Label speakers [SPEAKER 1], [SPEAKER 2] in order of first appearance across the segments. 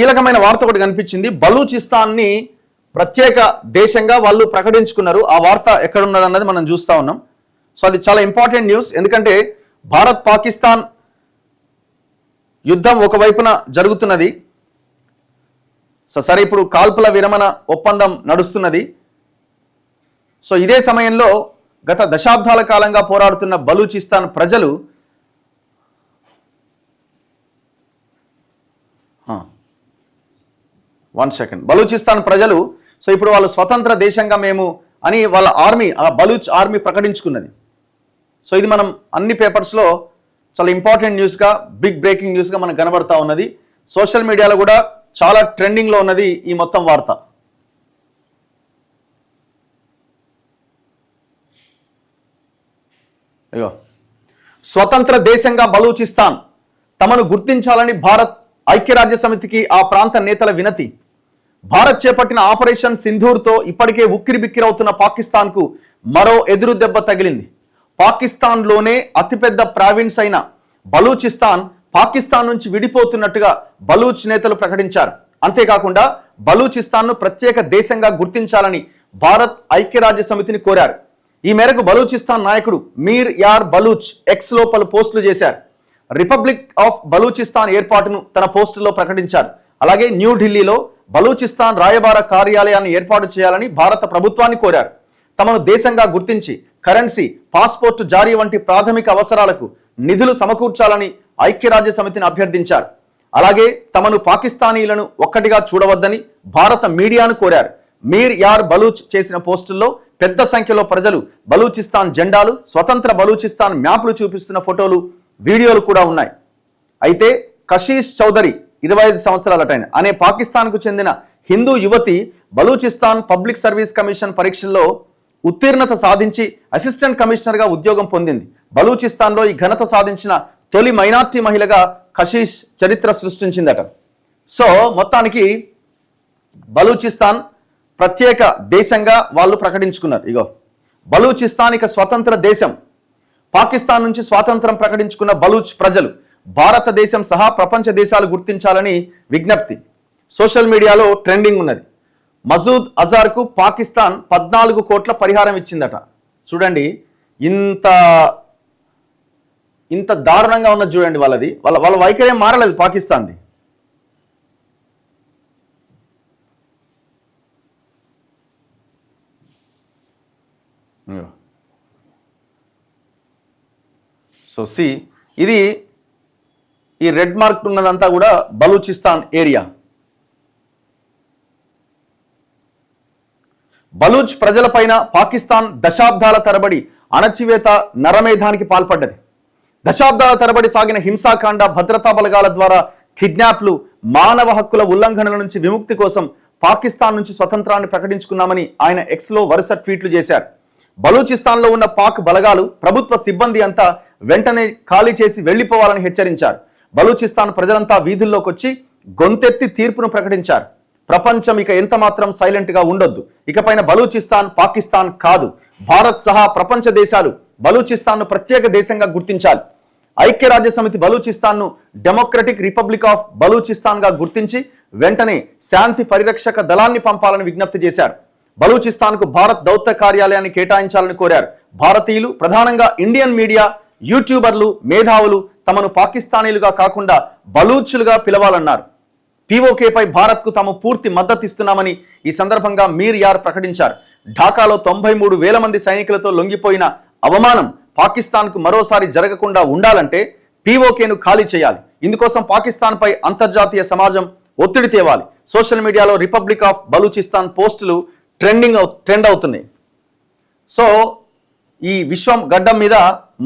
[SPEAKER 1] కీలకమైన వార్త ఒకటి కనిపించింది. బలూచిస్తాన్ని ప్రత్యేక దేశంగా వాళ్ళు ప్రకటించుకున్నారు. ఆ వార్త ఎక్కడున్నదన్నది మనం చూస్తూ ఉన్నాం. సో అది చాలా ఇంపార్టెంట్ న్యూస్. ఎందుకంటే భారత్ పాకిస్తాన్ యుద్ధం ఒకవైపున జరుగుతున్నది. సరే, ఇప్పుడు కాల్పుల విరమణ ఒప్పందం నడుస్తున్నది. సో ఇదే సమయంలో గత దశాబ్దాల కాలంగా పోరాడుతున్న బలూచిస్తాన్ ప్రజలు బలూచిస్తాన్ ప్రజలు సో ఇప్పుడు వాళ్ళు స్వతంత్ర దేశంగా మేము అని వాళ్ళ ఆర్మీ, ఆ బలూచ్ ఆర్మీ ప్రకటించుకున్నది. సో ఇది మనం అన్ని పేపర్స్లో చాలా ఇంపార్టెంట్ న్యూస్గా, బిగ్ బ్రేకింగ్ న్యూస్గా మనకు కనబడతా ఉన్నది. సోషల్ మీడియాలో కూడా చాలా ట్రెండింగ్లో ఉన్నది ఈ మొత్తం వార్త. అయ్యో, స్వతంత్ర దేశంగా బలూచిస్తాన్ తమను గుర్తించాలని భారత్ ఐక్యరాజ్య సమితికి ఆ ప్రాంత నేతల వినతి. భారత్ చేపట్టిన ఆపరేషన్ సింధూర్తో ఇప్పటికే ఉక్కిరిబిక్కిరవుతున్న పాకిస్తాన్కు మరో ఎదురు దెబ్బ తగిలింది. పాకిస్తాన్లోనే అతిపెద్ద ప్రావిన్స్ అయిన బలూచిస్తాన్ పాకిస్తాన్ నుంచి విడిపోతున్నట్టుగా బలూచ్ నేతలు ప్రకటించారు. అంతేకాకుండా బలూచిస్తాన్ను ప్రత్యేక దేశంగా గుర్తించాలని భారత్ ఐక్యరాజ్య సమితిని కోరారు. ఈ మేరకు బలూచిస్తాన్ నాయకుడు మీర్ యార్ బలూచ్ ఎక్స్లో పలు పోస్టులు చేశారు. రిపబ్లిక్ ఆఫ్ బలూచిస్తాన్ ఏర్పాటును తన పోస్టులో ప్రకటించారు. అలాగే న్యూఢిల్లీలో బలూచిస్తాన్ రాయబార కార్యాలయాన్ని ఏర్పాటు చేయాలని భారత ప్రభుత్వాన్ని కోరారు. తమను దేశంగా గుర్తించి కరెన్సీ, పాస్పోర్టు జారీ వంటి ప్రాథమిక అవసరాలకు నిధులు సమకూర్చాలని ఐక్యరాజ్య సమితిని అభ్యర్థించారు. అలాగే తమను పాకిస్తానీలను ఒక్కటిగా చూడవద్దని భారత మీడియాను కోరారు. మీర్ యార్ బలూచ్ చేసిన పోస్టుల్లో పెద్ద సంఖ్యలో ప్రజలు బలూచిస్తాన్ జెండాలు, స్వతంత్ర బలూచిస్తాన్ మ్యాప్లు చూపిస్తున్న ఫోటోలు, వీడియోలు కూడా ఉన్నాయి. అయితే కషీష్ చౌదరి 25 సంవత్సరాలటైన అనే పాకిస్తాన్కు చెందిన హిందూ యువతి బలూచిస్తాన్ పబ్లిక్ సర్వీస్ కమిషన్ పరీక్షల్లో ఉత్తీర్ణత సాధించి అసిస్టెంట్ కమిషనర్గా ఉద్యోగం పొందింది. బలూచిస్తాన్లో ఈ ఘనత సాధించిన తొలి మైనార్టీ మహిళగా కషీష్ చరిత్ర సృష్టించిందట. సో మొత్తానికి బలూచిస్తాన్ ప్రత్యేక దేశంగా వాళ్ళు ప్రకటించుకున్నారు. ఇగో బలూచిస్తాన్ ఇక స్వతంత్ర దేశం. పాకిస్తాన్ నుంచి స్వాతంత్రం ప్రకటించుకున్న బలూచ్ ప్రజలు భారతదేశం సహా ప్రపంచ దేశాలు గుర్తించాలని విజ్ఞప్తి సోషల్ మీడియాలో ట్రెండింగ్ ఉన్నది. మసూద్ అజార్కు పాకిస్తాన్ 14 కోట్ల పరిహారం ఇచ్చిందట. చూడండి, ఇంత దారుణంగా ఉన్నది చూడండి. వాళ్ళ వైఖరి మారలేదు పాకిస్తాన్ది. సో ఇది ఈ రెడ్ మార్క్ ఉన్నదంతా కూడా బలూచిస్తాన్ ఏరియా. బలూచ్ ప్రజలపైన పాకిస్తాన్ దశాబ్దాల తరబడి అణచివేత, నరమేధానికి పాల్పడ్డది. దశాబ్దాల తరబడి సాగిన హింసాకాండ, భద్రతా బలగాల ద్వారా కిడ్నాప్లు, మానవ హక్కుల ఉల్లంఘనల నుంచి విముక్తి కోసం పాకిస్తాన్ నుంచి స్వతంత్రాన్ని ప్రకటించుకున్నామని ఆయన ఎక్స్లో వరుస ట్వీట్లు చేశారు. బలూచిస్తాన్లో ఉన్న పాక్ బలగాలు, ప్రభుత్వ సిబ్బంది అంతా వెంటనే ఖాళీ చేసి వెళ్లిపోవాలని హెచ్చరించారు. బలూచిస్తాన్ ప్రజలంతా వీధుల్లోకి వచ్చి గొంతెత్తి తీర్పును ప్రకటించారు. ప్రపంచం ఇక ఎంత మాత్రం సైలెంట్గా ఉండొద్దు. ఇకపైన బలూచిస్తాన్ పాకిస్తాన్ కాదు, భారత్ సహా ప్రపంచ దేశాలు బలూచిస్తాన్ను ప్రత్యేక దేశంగా గుర్తించాలి. ఐక్యరాజ్య సమితి బలూచిస్తాన్ను డెమోక్రటిక్ రిపబ్లిక్ ఆఫ్ బలూచిస్తాన్గా గుర్తించి వెంటనే శాంతి పరిరక్షక దళాన్ని పంపాలని విజ్ఞప్తి చేశారు. బలూచిస్తాన్కు భారత్ దౌత్య కార్యాలయాన్ని కేటాయించాలని కోరారు. భారతీయులు, ప్రధానంగా ఇండియన్ మీడియా, యూట్యూబర్లు, మేధావులు తమను పాకిస్తానీలుగా కాకుండా బలూచులుగా పిలవాలన్నారు. పీఓకేపై భారత్కు తాము పూర్తి మద్దతు ఇస్తున్నామని ఈ సందర్భంగా మీర్ యార్ ప్రకటించారు. ఢాకాలో 93,000 మంది సైనికులతో లొంగిపోయిన అవమానం పాకిస్తాన్కు మరోసారి జరగకుండా ఉండాలంటే పీఓకేను ఖాళీ చేయాలి. ఇందుకోసం పాకిస్తాన్పై అంతర్జాతీయ సమాజం ఒత్తిడి తేవాలి. సోషల్ మీడియాలో రిపబ్లిక్ ఆఫ్ బలూచిస్తాన్ పోస్టులు ట్రెండ్ అవుతున్నాయి. సో ఈ విశ్వం గడ్డం మీద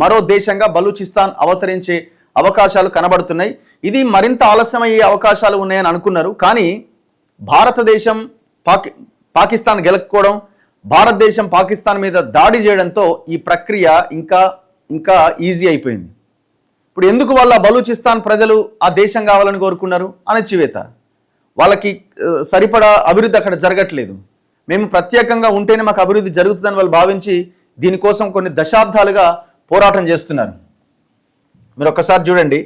[SPEAKER 1] మరో దేశంగా బలూచిస్తాన్ అవతరించే అవకాశాలు కనబడుతున్నాయి. ఇది మరింత ఆలస్యమయ్యే అవకాశాలు ఉన్నాయని అనుకున్నారు. కానీ భారతదేశం పాకిస్తాన్ గెలుచుకోవడం, భారతదేశం పాకిస్తాన్ మీద దాడి చేయడంతో ఈ ప్రక్రియ ఇంకా ఈజీ అయిపోయింది. ఇప్పుడు ఎందుకు వాళ్ళ బలూచిస్తాన్ ప్రజలు ఆ దేశం కావాలని కోరుకున్నారు? అణచివేత. వాళ్ళకి సరిపడా అభివృద్ధి అక్కడ జరగట్లేదు. మేము ప్రత్యేకంగా ఉంటేనే మాకు అభివృద్ధి జరుగుతుందని వాళ్ళు భావించి దీనికోసం కొన్ని దశాబ్దాలుగా పోరాటం చేస్తున్నారు. మీరు ఒక్కసారి చూడండి,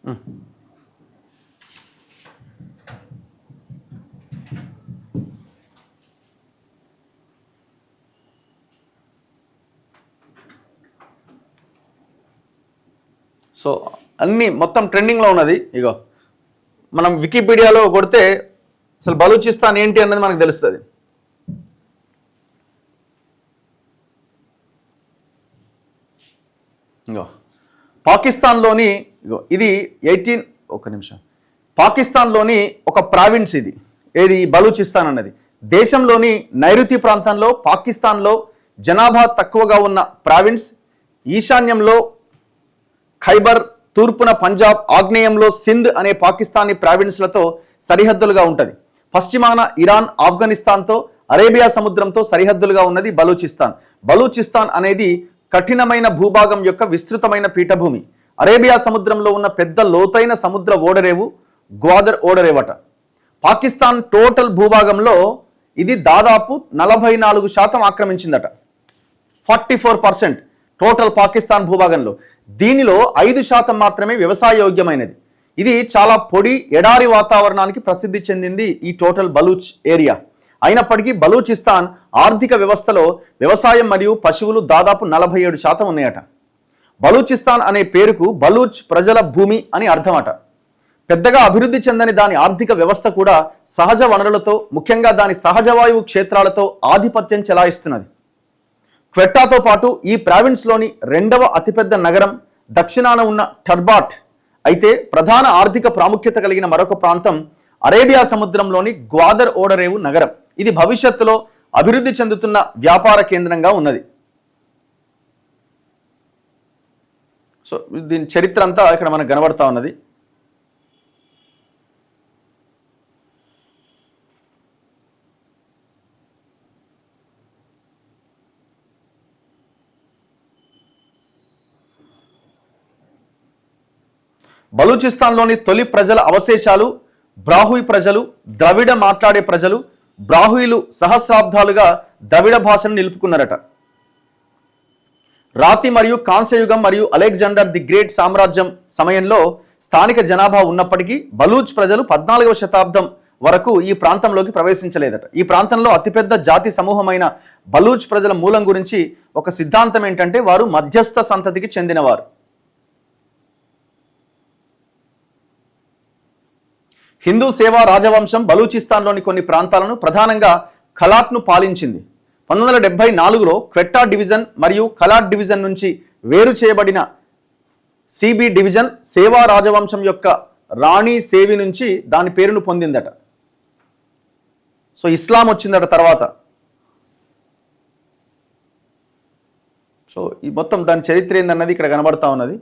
[SPEAKER 1] సో అన్నీ మొత్తం ట్రెండింగ్లో ఉన్నది. ఇగో మనం వికీపీడియాలో కొడితే అసలు బలూచిస్తాన్ ఏంటి అన్నది మనకు తెలుస్తుంది. ఇగో పాకిస్తాన్లోని ఇగో ఇది ఒక్క నిమిషం, పాకిస్తాన్లోని ఒక ప్రావిన్స్ ఇది. ఏది బలూచిస్తాన్ అన్నది దేశంలోని నైరుతి ప్రాంతంలో పాకిస్తాన్లో జనాభా తక్కువగా ఉన్న ప్రావిన్స్. ఈశాన్యంలో ఖైబర్, తూర్పున పంజాబ్, ఆగ్నేయంలో సింధ్ అనే పాకిస్తానీ ప్రావిన్స్లతో సరిహద్దులుగా ఉంటుంది. పశ్చిమాన ఇరాన్, ఆఫ్ఘనిస్తాన్తో, అరేబియా సముద్రంతో సరిహద్దులుగా ఉన్నది బలూచిస్తాన్. బలూచిస్తాన్ అనేది కఠినమైన భూభాగం యొక్క విస్తృతమైన పీఠభూమి. అరేబియా సముద్రంలో ఉన్న పెద్ద లోతైన సముద్ర ఓడరేవు గ్వాదర్ ఓడరేవట. పాకిస్తాన్ టోటల్ భూభాగంలో ఇది దాదాపు 44% ఆక్రమించిందట. 44% టోటల్ పాకిస్తాన్ భూభాగంలో. దీనిలో 5% మాత్రమే వ్యవసాయ యోగ్యమైనది. ఇది చాలా పొడి ఎడారి వాతావరణానికి ప్రసిద్ధి చెందింది ఈ టోటల్ బలూచ్ ఏరియా. అయినప్పటికీ బలూచిస్తాన్ ఆర్థిక వ్యవస్థలో వ్యవసాయం మరియు పశువులు దాదాపు 47% ఉన్నాయట. బలూచిస్తాన్ అనే పేరుకు బలూచ్ ప్రజల భూమి అని అర్థమట. పెద్దగా అభివృద్ధి చెందని దాని ఆర్థిక వ్యవస్థ కూడా సహజ వనరులతో, ముఖ్యంగా దాని సహజ వాయువు క్షేత్రాలతో ఆధిపత్యం చెలాయిస్తున్నది. క్వెట్టాతో పాటు ఈ ప్రావిన్స్లోని 2వ అతిపెద్ద నగరం దక్షిణాన ఉన్న టర్బాట్. అయితే ప్రధాన ఆర్థిక ప్రాముఖ్యత కలిగిన మరొక ప్రాంతం అరేబియా సముద్రంలోని గ్వాదర్ ఓడరేవు నగరం. ఇది భవిష్యత్తులో అభివృద్ధి చెందుతున్న వ్యాపార కేంద్రంగా ఉన్నది. సో దీని చరిత్ర అంతా ఇక్కడ మనకు కనబడతా ఉన్నది. బలూచిస్తాన్లోని తొలి ప్రజల అవశేషాలు బ్రాహుయి ప్రజలు, ద్రవిడ మాట్లాడే ప్రజలు. బ్రాహుయిలు సహస్రాబ్దాలుగా ద్రవిడ భాషను నిలుపుకున్నారట. రాతి మరియు కాంస్యయుగం మరియు అలెగ్జాండర్ ది గ్రేట్ సామ్రాజ్యం సమయంలో స్థానిక జనాభా ఉన్నప్పటికీ బలూచ్ ప్రజలు 14వ శతాబ్దం వరకు ఈ ప్రాంతంలోకి ప్రవేశించలేదట. ఈ ప్రాంతంలో అతిపెద్ద జాతి సమూహమైన బలూచ్ ప్రజల మూలం గురించి ఒక సిద్ధాంతం ఏంటంటే వారు మధ్యస్థ సంతతికి చెందినవారు. హిందూ సేవా రాజవంశం బలూచిస్తాన్లోని కొన్ని ప్రాంతాలను, ప్రధానంగా ఖలాట్ను పాలించింది. 1974లో క్వెట్టా డివిజన్ మరియు ఖలాట్ డివిజన్ నుంచి వేరు చేయబడిన సిబి డివిజన్ సేవా రాజవంశం యొక్క రాణి సేవి నుంచి దాని పేరును పొందిందట. సో ఇస్లాం వచ్చిందట తర్వాత. సో ఈ మొత్తం దాని చరిత్ర ఏందన్నది ఇక్కడ కనబడతా ఉన్నది.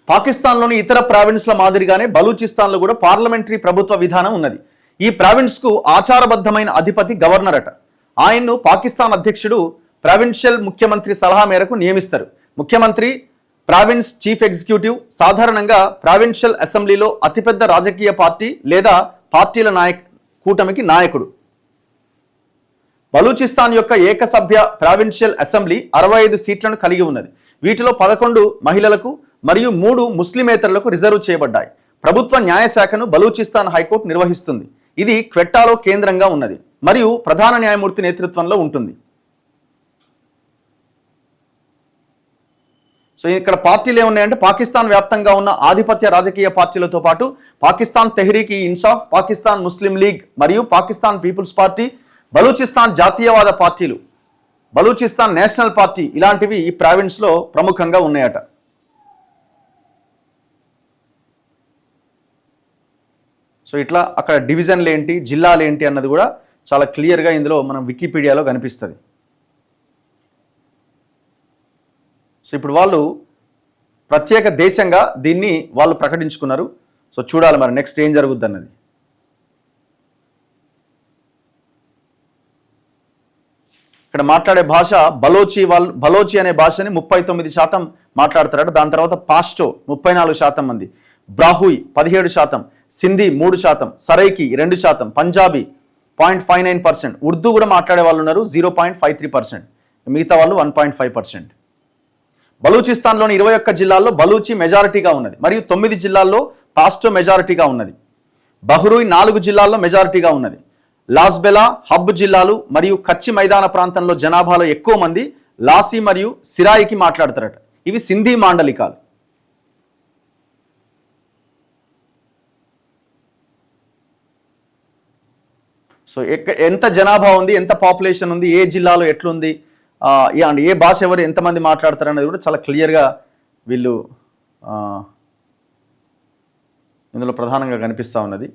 [SPEAKER 1] పాకిస్తాన్లోని ఇతర ప్రావిన్స్ల మాదిరిగానే బలూచిస్తాన్లో కూడా పార్లమెంటరీ ప్రభుత్వ విధానం ఉన్నది. ఈ ప్రావిన్స్కు ఆచారబద్ధమైన అధిపతి గవర్నర్ అట. ఆయన్ను పాకిస్తాన్ అధ్యక్షుడు ప్రావిన్షియల్ ముఖ్యమంత్రి సలహా మేరకు నియమిస్తారు. ముఖ్యమంత్రి ప్రావిన్స్ చీఫ్ ఎగ్జిక్యూటివ్ సాధారణంగా ప్రావిన్షియల్ అసెంబ్లీలో అతిపెద్ద రాజకీయ పార్టీ లేదా పార్టీల కూటమికి నాయకుడు. బలూచిస్తాన్ యొక్క ఏకసభ్య ప్రావిన్షియల్ అసెంబ్లీ 65 సీట్లను కలిగి ఉన్నది. వీటిలో 11 మహిళలకు మరియు 3 ముస్లిమేతరులకు రిజర్వ్ చేయబడ్డాయి. ప్రభుత్వ న్యాయశాఖను బలూచిస్తాన్ హైకోర్టు నిర్వహిస్తుంది. ఇది క్వెట్టాలో కేంద్రంగా ఉన్నది మరియు ప్రధాన న్యాయమూర్తి నేతృత్వంలో ఉంటుంది. సో ఇక్కడ పార్టీలు ఏమున్నాయంటే పాకిస్తాన్ వ్యాప్తంగా ఉన్న ఆధిపత్య రాజకీయ పార్టీలతో పాటు పాకిస్తాన్ తెహ్రీక్ ఈ ఇన్సాఫ్, పాకిస్తాన్ ముస్లిం లీగ్ మరియు పాకిస్తాన్ పీపుల్స్ పార్టీ, బలూచిస్తాన్ జాతీయవాద పార్టీలు, బలూచిస్తాన్ నేషనల్ పార్టీ ఇలాంటివి ఈ ప్రావిన్స్లో ప్రముఖంగా ఉన్నాయట. సో ఇట్లా అక్కడ డివిజన్లు ఏంటి, జిల్లాలు ఏంటి అన్నది కూడా చాలా క్లియర్గా ఇందులో మనం వికీపీడియాలో కనిపిస్తుంది. సో ఇప్పుడు వాళ్ళు ప్రత్యేక దేశంగా దీన్ని వాళ్ళు ప్రకటించుకున్నారు. సో చూడాలి మరి నెక్స్ట్ ఏం జరుగుద్ది అన్నది. ఇక్కడ మాట్లాడే భాష బలోచి అనే భాషని 39% మాట్లాడతారట. దాని తర్వాత పాస్టో 34% మంది, బ్రాహుయ్ 17%, సింధీ 3%, సరైకి 2%, పంజాబీ 0.59%, ఉర్దూ కూడా మాట్లాడే వాళ్ళు ఉన్నారు 0.53%, మిగతా వాళ్ళు 1.5%. బలూచిస్తాన్లోని 21 జిల్లాల్లో బలూచి మెజారిటీగా ఉన్నది మరియు 9 జిల్లాల్లో పాస్టో మెజారిటీగా ఉన్నది. బహ్రూయ్ 4 జిల్లాల్లో మెజారిటీగా ఉన్నది. లాస్బెలా, హబ్ జిల్లాలు మరియు కచ్చి మైదాన ప్రాంతంలో జనాభాలో ఎక్కువ మంది లాసీ మరియు సిరాయికి మాట్లాడతారట. ఇవి సింధీ మాండలికాలు. సో ఎంత జనాభా ఉంది, ఎంత పాపులేషన్ ఉంది, ఏ జిల్లాలో ఎట్లుంది, ఏ భాష ఎవరు ఎంతమంది మాట్లాడతారు అనేది కూడా చాలా క్లియర్గా వీళ్ళు ఇందులో ప్రధానంగా కనిపిస్తూ ఉన్నది.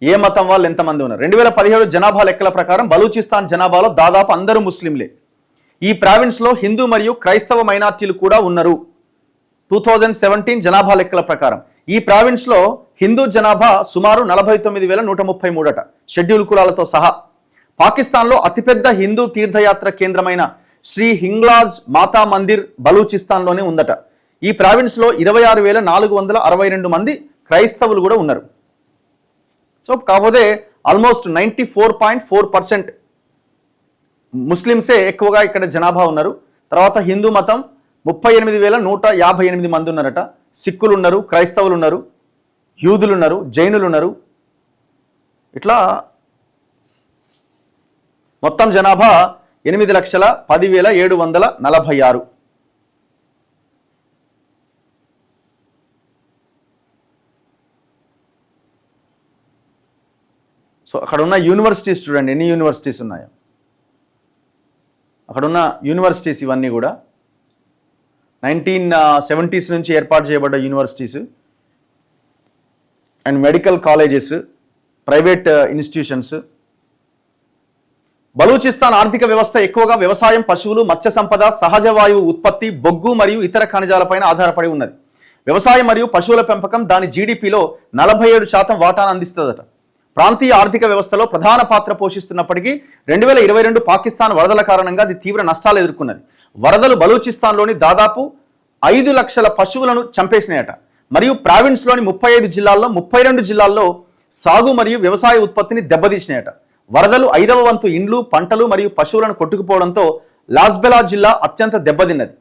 [SPEAKER 1] ఏ మతం వాళ్ళు ఎంతమంది ఉన్నారు. 2017 జనాభా లెక్కల ప్రకారం బలూచిస్తాన్ జనాభాలో దాదాపు అందరూ ముస్లింలే. ఈ ప్రావిన్స్లో హిందూ మరియు క్రైస్తవ మైనార్టీలు కూడా ఉన్నారు. 2017 జనాభా లెక్కల ప్రకారం ఈ ప్రావిన్స్లో హిందూ జనాభా సుమారు 49,133 అట, షెడ్యూల్ కులాలతో సహా. పాకిస్తాన్లో అతిపెద్ద హిందూ తీర్థయాత్ర కేంద్రమైన శ్రీ హింగ్లాజ్ మాతా మందిర్ బలూచిస్తాన్లోనే ఉందట. ఈ ప్రావిన్స్లో 26,462 మంది క్రైస్తవులు కూడా ఉన్నారు. సో కాకపోతే ఆల్మోస్ట్ 94.4% ముస్లిమ్సే ఎక్కువగా ఇక్కడ జనాభా ఉన్నారు. తర్వాత హిందూ మతం 38,158 మంది ఉన్నారట. సిక్కులు ఉన్నారు, క్రైస్తవులు ఉన్నారు, యూదులు ఉన్నారు, జైనులు ఉన్నారు. ఇట్లా మొత్తం జనాభా 8,10,746. సో అక్కడ ఉన్న యూనివర్సిటీస్ చూడండి, ఎన్ని యూనివర్సిటీస్ ఉన్నాయో. అక్కడ ఉన్న యూనివర్సిటీస్ ఇవన్నీ కూడా 1970s నుంచి ఏర్పాటు చేయబడ్డ universities and medical colleges, private institutions. Balochistan ఆర్థిక వ్యవస్థ ఎక్కువగా వ్యవసాయం, పశువులు, మత్స్య సంపద, సహజ వాయువు ఉత్పత్తి, బొగ్గు మరియు ఇతర ఖనిజాలపైన ఆధారపడి ఉన్నది. వ్యవసాయం మరియు పశువుల పెంపకం దాని జీడిపిలో 47% వాటాను అందిస్తుందట. ప్రాంతీయ ఆర్థిక వ్యవస్థలో ప్రధాన పాత్ర పోషిస్తున్నప్పటికీ 2022 పాకిస్తాన్ వరదల కారణంగా అది తీవ్ర నష్టాలు ఎదుర్కొన్నది. వరదలు బలూచిస్తాన్లోని దాదాపు 5 లక్షల పశువులను చంపేసినాయట. మరియు ప్రావిన్స్లోని 35 జిల్లాల్లో 32 జిల్లాల్లో సాగు మరియు వ్యవసాయ ఉత్పత్తిని దెబ్బతీసినాయట. వరదలు 5వ వంతు ఇండ్లు, పంటలు మరియు పశువులను కొట్టుకుపోవడంతో లాస్బెలా జిల్లా అత్యంత దెబ్బతిన్నది.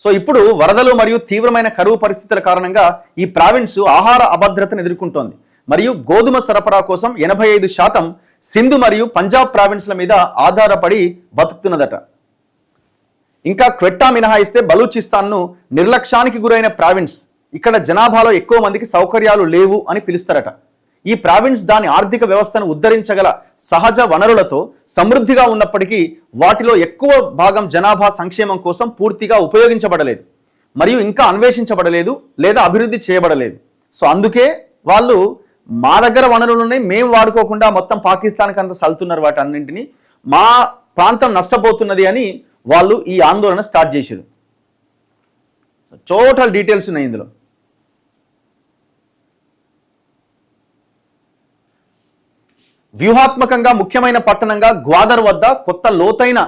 [SPEAKER 1] సో ఇప్పుడు వరదలు మరియు తీవ్రమైన కరువు పరిస్థితుల కారణంగా ఈ ప్రావిన్స్ ఆహార అభద్రతను ఎదుర్కొంటోంది మరియు గోధుమ సరఫరా కోసం 85% సింధు మరియు పంజాబ్ ప్రావిన్స్ల మీద ఆధారపడి బతుకుతున్నదట. ఇంకా క్వెట్టా మినహాయిస్తే బలూచిస్తాన్ను నిర్లక్ష్యానికి గురైన ప్రావిన్స్. ఇక్కడ జనాభాలో ఎక్కువ మందికి సౌకర్యాలు లేవు అని పిలుస్తారట. ఈ ప్రావిన్స్ దాని ఆర్థిక వ్యవస్థను ఉద్ధరించగల సహజ వనరులతో సమృద్ధిగా ఉన్నప్పటికీ వాటిలో ఎక్కువ భాగం జనాభా సంక్షేమం కోసం పూర్తిగా ఉపయోగించబడలేదు మరియు ఇంకా అన్వేషించబడలేదు లేదా అభివృద్ధి చేయబడలేదు. సో అందుకే వాళ్ళు మా దగ్గర వనరులున్నాయి, మేము వాడుకోకుండా మొత్తం పాకిస్తాన్కి అంతా సల్తున్నారు, వాటి అన్నింటినీ మా ప్రాంతం నష్టపోతున్నది అని వాళ్ళు ఈ ఆందోళన స్టార్ట్ చేశారు. టోటల్ డీటెయిల్స్ ఉన్నాయి ఇందులో. వ్యూహాత్మకంగా ముఖ్యమైన పట్టణంగా గ్వాదర్ వద్ద కొత్త లోతైన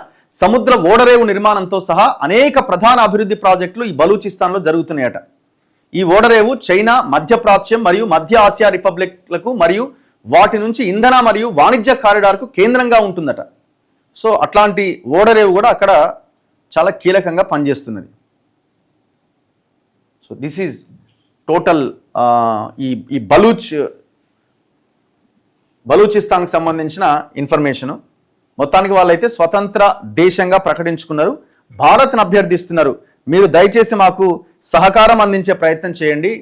[SPEAKER 1] సముద్ర ఓడరేవు నిర్మాణంతో సహా అనేక ప్రధాన అభివృద్ధి ప్రాజెక్టులు ఈ బలూచిస్తాన్లో జరుగుతున్నాయట. ఈ ఓడరేవు చైనా, మధ్యప్రాచ్యం మరియు మధ్య ఆసియా రిపబ్లిక్లకు మరియు వాటి నుంచి ఇంధన మరియు వాణిజ్య కారిడార్కు కేంద్రంగా ఉంటుందట. సో అట్లాంటి ఓడరేవు కూడా అక్కడ చాలా కీలకంగా పనిచేస్తున్నది. సో దిస్ ఈజ్ టోటల్ ఈ బలూచిస్తాన్కి సంబంధించిన ఇన్ఫర్మేషను. మొత్తానికి వాళ్ళైతే స్వతంత్ర దేశంగా ప్రకటించుకున్నారు. భారత్ను అభ్యర్థిస్తున్నారు, మీరు దయచేసి మాకు సహకారం అందించే ప్రయత్నం చేయండి,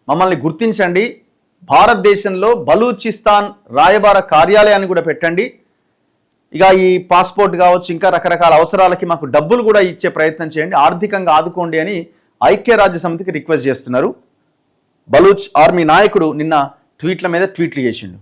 [SPEAKER 1] మమ్మల్ని గుర్తించండి, భారతదేశంలో బలూచిస్తాన్ రాయబార కార్యాలయాన్ని కూడా పెట్టండి, ఇక ఈ పాస్పోర్ట్ కావచ్చు ఇంకా రకరకాల అవసరాలకి మాకు డబ్బులు కూడా ఇచ్చే ప్రయత్నం చేయండి, ఆర్థికంగా ఆదుకోండి అని ఐక్యరాజ్య సమితికి రిక్వెస్ట్ చేస్తున్నారు. బలూచ్ ఆర్మీ నాయకుడు నిన్న ట్వీట్ల మీద ట్వీట్లు చేసిండు.